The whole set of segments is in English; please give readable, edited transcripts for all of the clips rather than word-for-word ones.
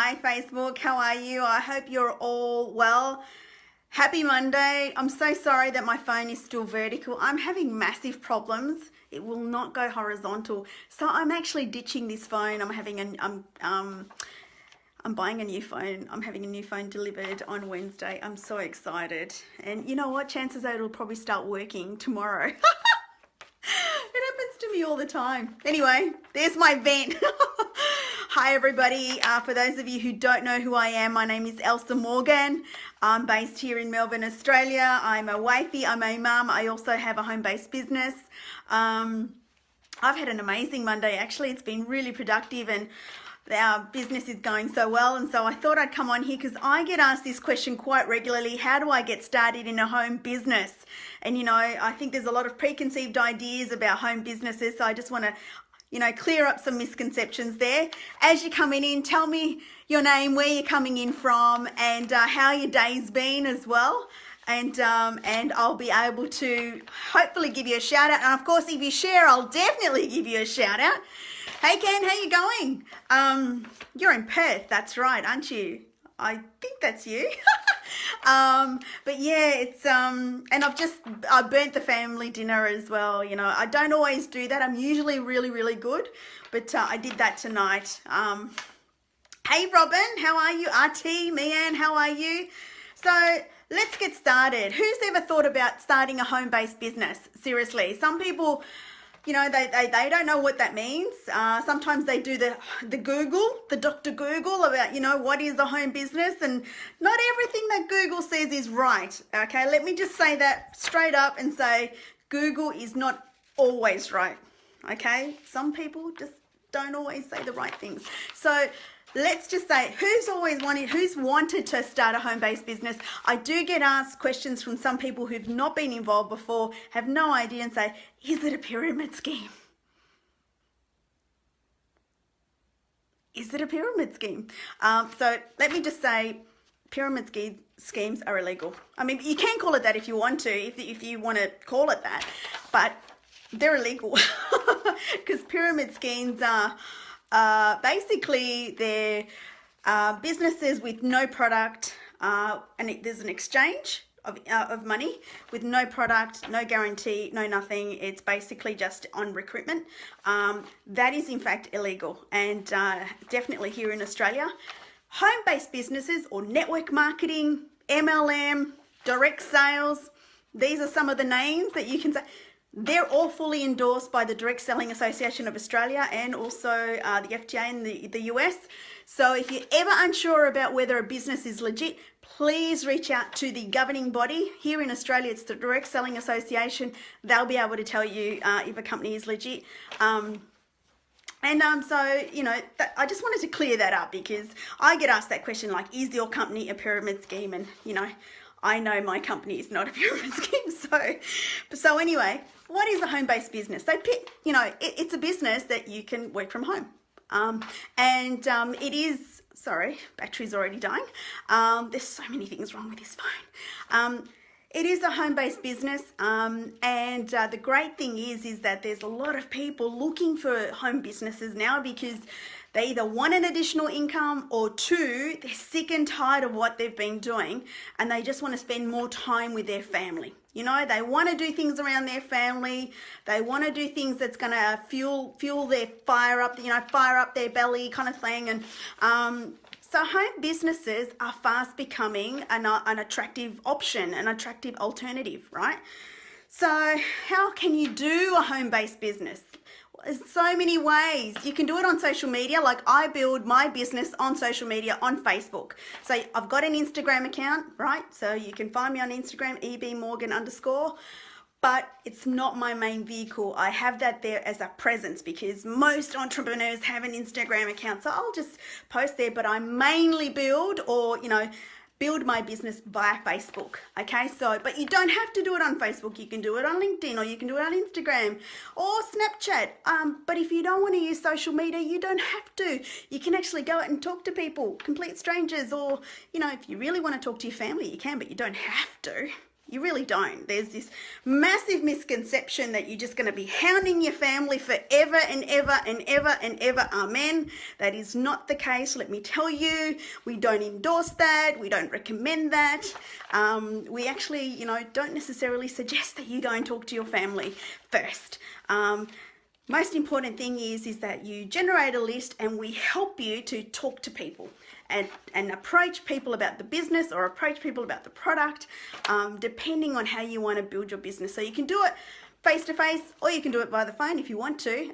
Hi Facebook, how are you? I hope you're all well. Happy Monday. I'm so sorry that my phone is still vertical. I'm having massive problems. It will not go horizontal. So I'm actually ditching this phone. I'm buying a new phone. I'm having a new phone delivered on Wednesday. I'm so excited. And you know what? Chances are it'll probably start working tomorrow. It happens to me all the time. Anyway, there's my vent. Hi everybody. For those of you who don't know who I am, my name is Elsa Morgan. I'm based here in Melbourne, Australia. I'm a wifey, I'm a mum. I also have a home-based business. I've had an amazing Monday actually. It's been really productive and our business is going so well, and so I thought I'd come on here because I get asked this question quite regularly. How do I get started in a home business? And you know, I think there's a lot of preconceived ideas about home businesses, so I just want to clear up some misconceptions there. As you're coming in, tell me your name, where you're coming in from, and how your day's been as well. And I'll be able to hopefully give you a shout out. And of course, if you share, I'll definitely give you a shout out. Hey Ken, how you going? You're in Perth, that's right, aren't you? I think that's you. But yeah, it's and I burnt the family dinner as well. You know, I don't always do that. I'm usually really good, but I did that tonight. Hey Robin, how are you? RT, Mian, how are you? So let's get started. Who's ever thought about starting a home-based business? Seriously, some people, you know, they don't know what that means. Sometimes they do the Google, the Dr. Google about, you know, what is a home business, and not everything that Google says is right. Okay, let me just say that straight up and say Google is not always right. Okay, some people just don't always say the right things. So let's just say who's wanted to start a home-based business. I do get asked questions from some people who've not been involved before, have no idea, and say, is it a pyramid scheme? Is it a pyramid scheme? So let me just say, pyramid schemes are illegal. I mean, you can call it that if you want to, if you want to call it that, but they're illegal because pyramid schemes are basically they're businesses with no product, and there's an exchange of money with no product, no guarantee, no nothing. It's basically just on recruitment. That is in fact illegal, and definitely here in Australia. Home-based businesses or network marketing, MLM, direct sales, these are some of the names that you can say. They're all fully endorsed by the Direct Selling Association of Australia and also the FTA in the US. So if you're ever unsure about whether a business is legit, please reach out to the governing body. Here in Australia, it's the Direct Selling Association. They'll be able to tell you if a company is legit. So, you know, I just wanted to clear that up because I get asked that question, like, is your company a pyramid scheme? And, you know, I know my company is not a pyramid scheme. So anyway, what is a home-based business? You know, it's a business that you can work from home. It is, sorry, battery's already dying. There's so many things wrong with this phone. It is a home-based business, and the great thing is that there's a lot of people looking for home businesses now because they either want an additional income, or two, they're sick and tired of what they've been doing and they just want to spend more time with their family. You know, they want to do things around their family. They want to do things that's going to fuel their fire up, you know, fire up their belly kind of thing. And so home businesses are fast becoming an attractive option, an attractive alternative, right? So how can you do a home-based business? There's so many ways. You can do it on social media. Like I build my business on social media on Facebook. So I've got an Instagram account, right? So you can find me on Instagram, ebmorgan_, but it's not my main vehicle. I have that there as a presence because most entrepreneurs have an Instagram account. So I'll just post there, but I mainly build my business via Facebook. Okay, so, but you don't have to do it on Facebook. You can do it on LinkedIn, or you can do it on Instagram or Snapchat. But if you don't want to use social media, you don't have to. You can actually go out and talk to people, complete strangers, or, you know, if you really want to talk to your family, you can, but you don't have to. You really don't. There's this massive misconception that you're just going to be hounding your family forever and ever and ever and ever. Amen. That is not the case. Let me tell you, we don't endorse that. We don't recommend that. We actually, you know, don't necessarily suggest that you go and talk to your family first. Most important thing is that you generate a list and we help you to talk to people and approach people about the business or approach people about the product, depending on how you want to build your business. So you can do it face-to-face or you can do it by the phone if you want to.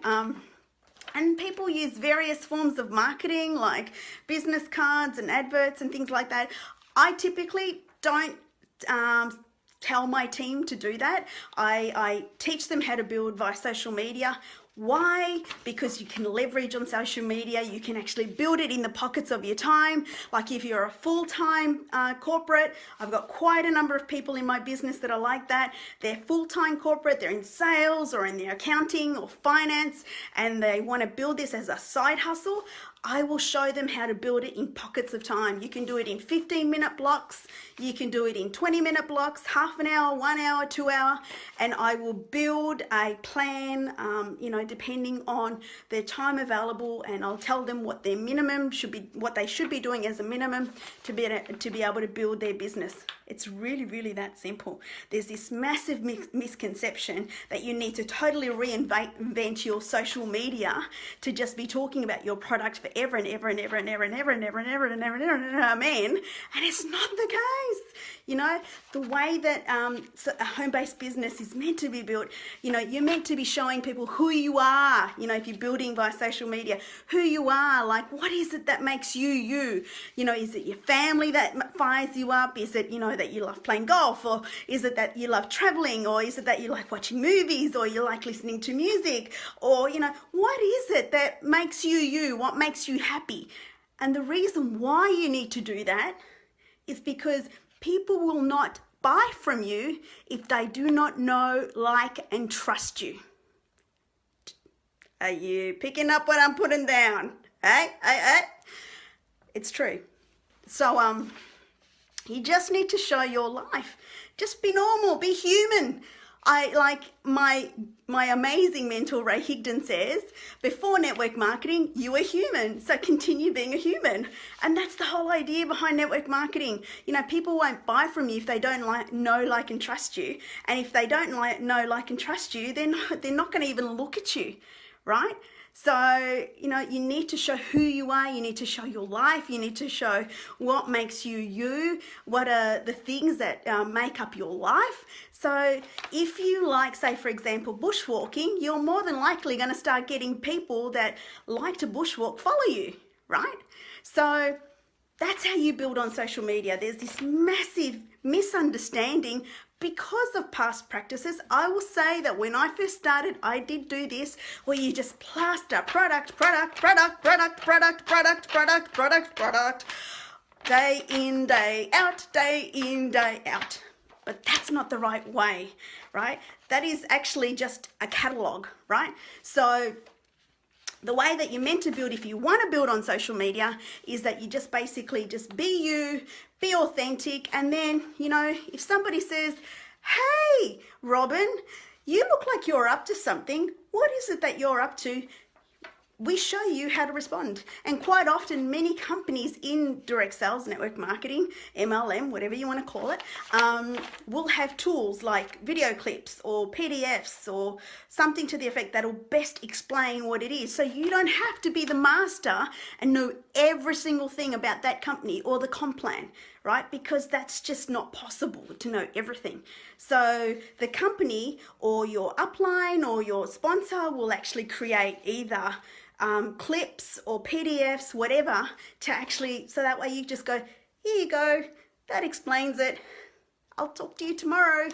And people use various forms of marketing like business cards and adverts and things like that. I typically don't tell my team to do that. I teach them how to build via social media. Why? Because you can leverage on social media. You can actually build it in the pockets of your time. Like if you're a full-time corporate, I've got quite a number of people in my business that are like that. They're full-time corporate, they're in sales or in their accounting or finance, and they want to build this as a side hustle. I will show them how to build it in pockets of time. You can do it in 15-minute blocks. You can do it in 20-minute blocks, half an hour, 1 hour, 2 hour, and I will build a plan, you know, depending on their time available, and I'll tell them what their minimum should be, what they should be doing as a minimum to be able to build their business. It's really, really that simple. There's this massive misconception that you need to totally reinvent your social media to just be talking about your product forever and ever and ever and ever and ever and ever and ever and ever and ever and ever, amen. And it's not the case. You know, the way that a home-based business is meant to be built, you know, you're meant to be showing people who you are, you know, if you're building via social media, who you are, like what is it that makes you, you? You know, is it your family that fires you up? Is it, you know, that you love playing golf? Or is it that you love traveling? Or is it that you like watching movies? Or you like listening to music? Or, you know, what is it that makes you, you? What makes you happy? And the reason why you need to do that is because people will not buy from you if they do not know, like, and trust you. Are you picking up what I'm putting down? Hey? It's true. So, you just need to show your life. Just be normal, be human. I like my amazing mentor Ray Higdon says, before network marketing, you were human, so continue being a human. And that's the whole idea behind network marketing. You know, people won't buy from you if they don't know, like, and trust you. And if they don't know, like, and trust you, they're not going to even look at you, right? So, you know, you need to show who you are, you need to show your life, you need to show what makes you you, what are the things that make up your life. So if you like, say, for example, bushwalking, you're more than likely going to start getting people that like to bushwalk follow you, right? So that's how you build on social media. There's this massive misunderstanding because of past practices. I will say that when I first started, I did do this where you just plaster product, day in, day out, day in, day out. But that's not the right way, right? That is actually just a catalog, right? So the way that you're meant to build, if you want to build on social media, is that you just basically just be you, be authentic, and then, you know, if somebody says, hey, Robin, you look like you're up to something, what is it that you're up to? We show you how to respond. And quite often, many companies in direct sales, network marketing, MLM, whatever you want to call it, will have tools like video clips or PDFs or something to the effect that will best explain what it is. So you don't have to be the master and know every single thing about that company or the comp plan, right? Because that's just not possible to know everything. So the company or your upline or your sponsor will actually create either clips or PDFs, whatever, to actually, so that way you just go, here you go, that explains it, I'll talk to you tomorrow,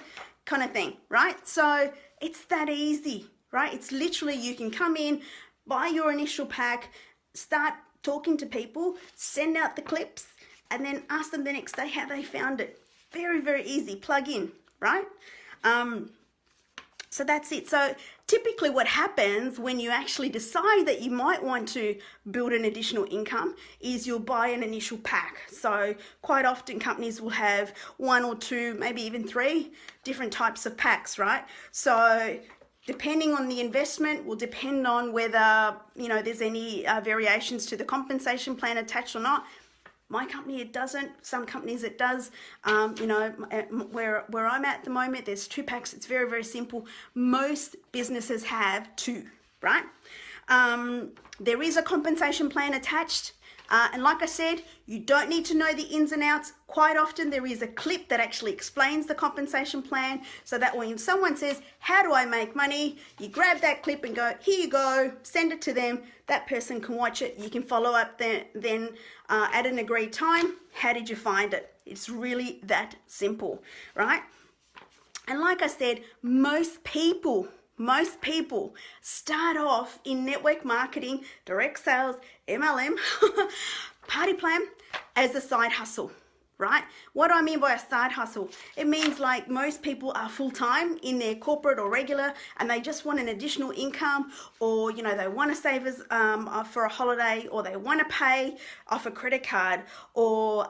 kind of thing, right? So it's that easy, right? It's literally, you can come in, buy your initial pack, start talking to people, send out the clips, and then ask them the next day how they found it. Very, very easy, plug in, right? So that's it. So typically what happens when you actually decide that you might want to build an additional income is you'll buy an initial pack. So quite often companies will have 1 or 2, maybe even 3 different types of packs, right? So depending on the investment will depend on whether, there's any variations to the compensation plan attached or not. My company, it doesn't. Some companies it does. Where I'm at the moment, there's 2 packs. It's very, very simple. Most businesses have 2, right? There is a compensation plan attached. And like I said, you don't need to know the ins and outs. Quite often there is a clip that actually explains the compensation plan, so that when someone says, how do I make money? You grab that clip and go, here you go, send it to them. That person can watch it. You can follow up then at an agreed time. How did you find it? It's really that simple, right? And like I said, most people start off in network marketing, direct sales, MLM, party plan as a side hustle, right? What do I mean by a side hustle? It means like most people are full-time in their corporate or regular, and they just want an additional income, or they want to save for a holiday, or they want to pay off a credit card, or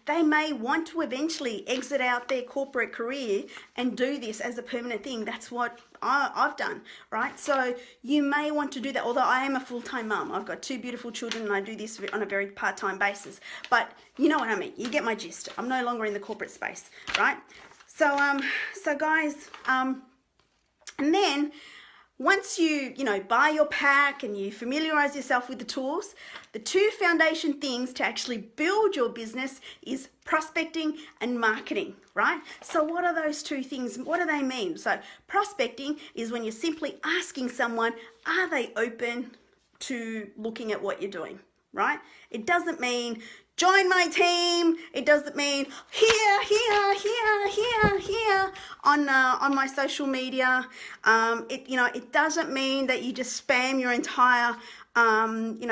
they may want to eventually exit out their corporate career and do this as a permanent thing. That's what I've done, right? So you may want to do that, although I am a full-time mum. I've got 2 beautiful children and I do this on a very part-time basis, but you know what I mean. You get my gist. I'm no longer in the corporate space, right? So guys, and then once you buy your pack and you familiarize yourself with the tools, the 2 foundation things to actually build your business is prospecting and marketing, right? So what are those 2 things? What do they mean? So prospecting is when you're simply asking someone, are they open to looking at what you're doing, right? It doesn't mean join my team. It doesn't mean here on my social media. It doesn't mean that you just spam your entire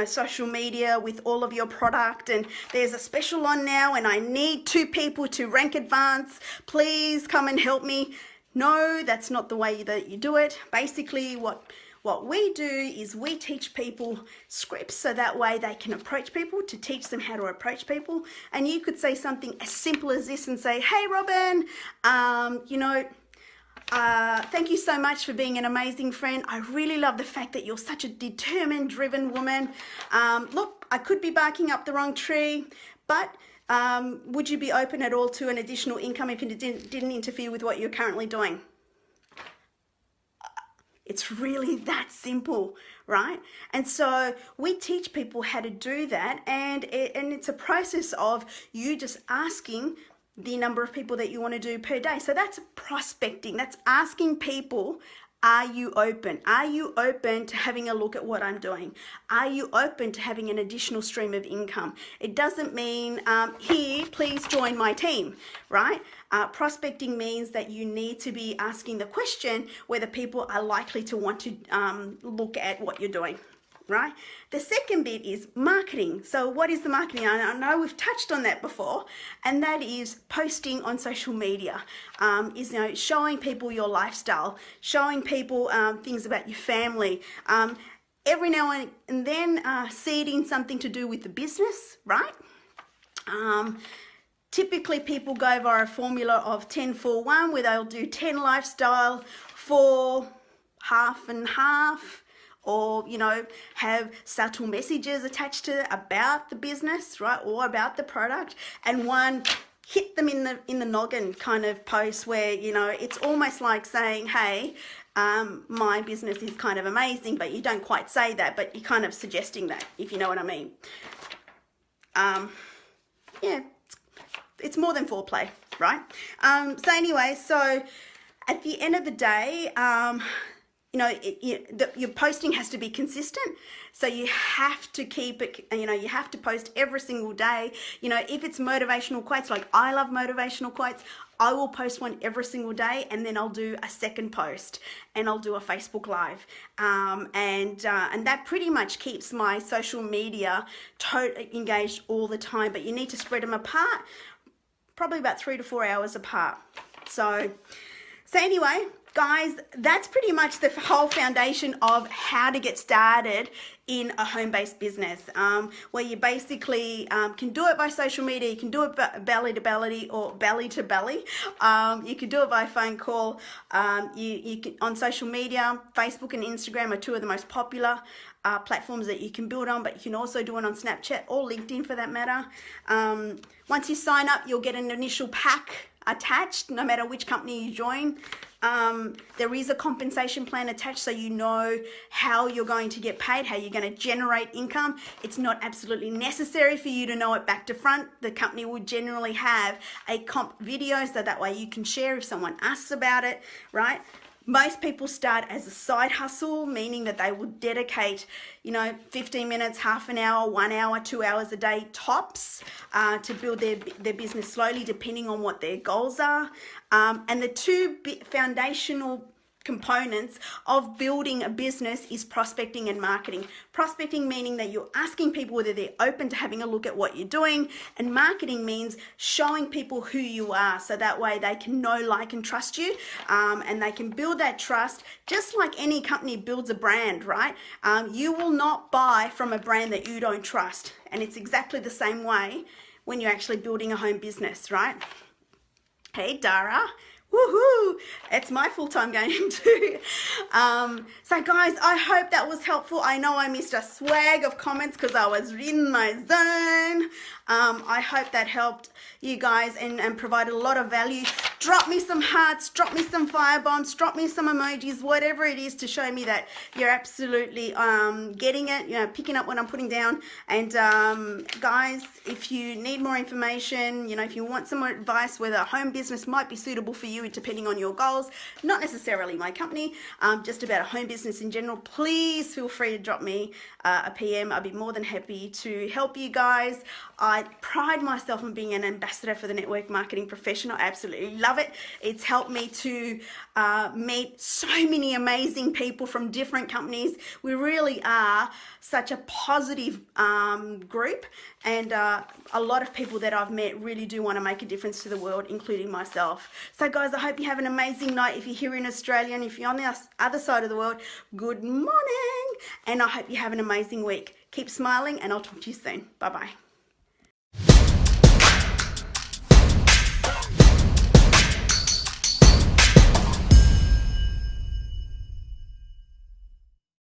social media with all of your product and there's a special on now and I need 2 people to rank advance. Please come and help me. No, that's not the way that you do it. Basically, what we do is we teach people scripts so that way they can approach people, to teach them how to approach people. And you could say something as simple as this and say, hey, Robin, thank you so much for being an amazing friend. I really love the fact that you're such a determined, driven woman. Look, I could be barking up the wrong tree, but would you be open at all to an additional income if it didn't interfere with what you're currently doing? It's really that simple, right? And so we teach people how to do that, and it's a process of you just asking the number of people that you want to do per day. So that's prospecting. That's asking people, are you open? Are you open to having a look at what I'm doing? Are you open to having an additional stream of income? It doesn't mean, here, please join my team, right? Prospecting means that you need to be asking the question whether people are likely to want to look at what you're doing, right? The second bit is marketing. So what is the marketing? I know we've touched on that before, and that is posting on social media, is showing people your lifestyle, showing people things about your family, every now and then seeding something to do with the business, right? Typically people go via a formula of 10-4-1, where they'll do 10 lifestyle, 4 half and half, or have subtle messages attached to it about the business, right, or about the product, and 1 hit them in the noggin kind of post where it's almost like saying, hey, my business is kind of amazing, but you don't quite say that, but you're kind of suggesting that, if you know what I mean. Yeah, it's more than foreplay, right? So anyway, so at the end of the day, your posting has to be consistent. So you have to keep it, you have to post every single day. If it's motivational quotes, like I love motivational quotes, I will post one every single day, and then I'll do a second post, and I'll do a Facebook Live. And that pretty much keeps my social media engaged all the time, but you need to spread them apart, probably about 3 to 4 hours apart. So anyway, guys, that's pretty much the whole foundation of how to get started in a home-based business, where you basically can do it by social media, you can do it belly to belly or belly to belly, you can do it by phone call, you can, on social media. Facebook and Instagram are two of the most popular platforms that you can build on, but you can also do it on Snapchat or LinkedIn for that matter. Once you sign up, you'll get an initial pack attached, no matter which company you join. There is a compensation plan attached, so you know how you're going to get paid, how you're going to generate income. It's not absolutely necessary for you to know it back to front. The company will generally have a comp video, so that way you can share if someone asks about it, right? Most people start as a side hustle, meaning that they will dedicate, 15 minutes, half an hour, 1 hour, 2 hours a day tops to build their business slowly, depending on what their goals are. And the two foundational components of building a business is prospecting and marketing. Prospecting meaning that you're asking people whether they're open to having a look at what you're doing, and marketing means showing people who you are, so that way they can know, like, and trust you, and they can build that trust just like any company builds a brand, right? You will not buy from a brand that you don't trust, and it's exactly the same way when you're actually building a home business, right? Hey, Dara. Woohoo! It's my full-time game too. So guys, I hope that was helpful. I know I missed a swag of comments because I was in my zone. I hope that helped you guys and provided a lot of value. Drop me some hearts, drop me some fire bombs, drop me some emojis, whatever it is to show me that you're absolutely getting it, picking up what I'm putting down. And guys, if you need more information, if you want some more advice whether a home business might be suitable for you depending on your goals, not necessarily my company, just about a home business in general, please feel free to drop me a PM. I'd be more than happy to help you guys. I pride myself on being an ambassador for the network marketing professional. I absolutely love it. It's helped me to meet so many amazing people from different companies. We really are such a positive group, and a lot of people that I've met really do want to make a difference to the world, including myself. So guys, I hope you have an amazing night. If you're here in Australia, and if you're on the other side of the world, good morning, and I hope you have an amazing week. Keep smiling, and I'll talk to you soon. Bye bye.